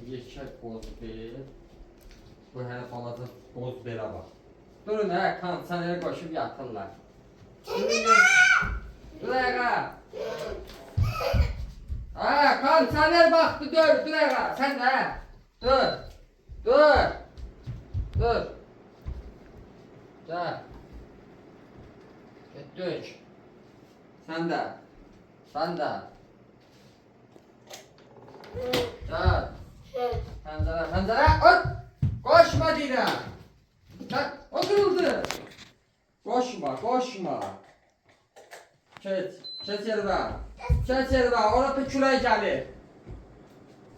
yekək boz bir. Bu hələ balaca boz belə bax. Durun hə, kondisioneri qoşub yatırlar. Dur ayağa. Ha, kondisioner baxdı, dur ayağa. Sən də hə. Dur. Gəl. Getdik. Sən də. Gəl. Pəncərə, ot! Koşma deyirəm. Sən, o qırıldı. Koşma. Keç yerə.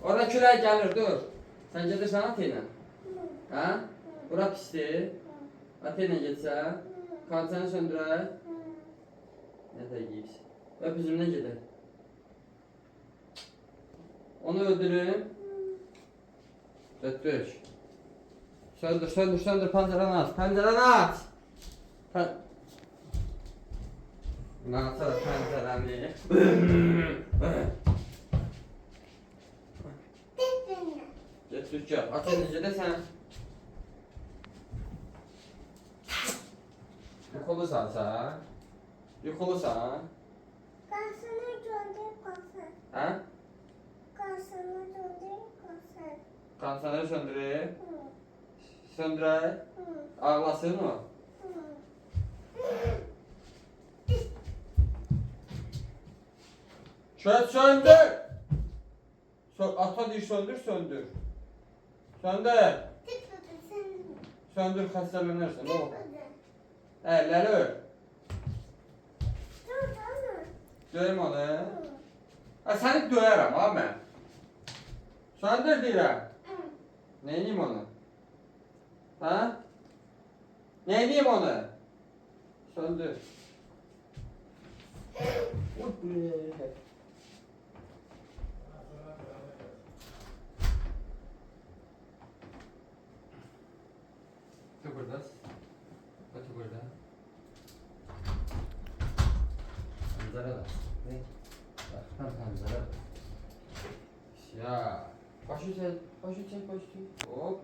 Orada külək gəlir. Dur. Sən gedirsən ata ilə? Hə? Bura pisdir. Ata ilə getsən. Kondisioneri söndürək. Nə deyirsən? Öp üzümdən gedək. Onu öldürün. Ötdük. Söndür, pəncərəni aç. Ne yapar pəncərəni? Getdik gəl. Ata necə desən? Yuxulusan sən? Qansını göndər qalsın. Hə? Qansını göndər qalsın. Kondisioneri söndürək. Söndürək. Ağlasın mı? Söndür. Ata deyir söndür. Söndür, xəstələnərsən. Əlləri ör. Döyüm onu. Səni döyərəm ha mən. Söndür deyirəm. Neyniyim onu? Ha? Neyniyim onu? Söndür. Otur burada. Pəncərə də. Baxdan pəncərə. Ya. Başı çək. Hop.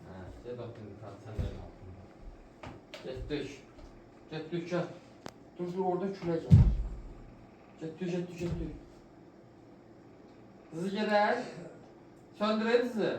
Hə, ged oturun kondisionerin altında. Getdik, gəl. Dur, orada külək var. Getdik. Hızlı gedək. Söndürək bizi.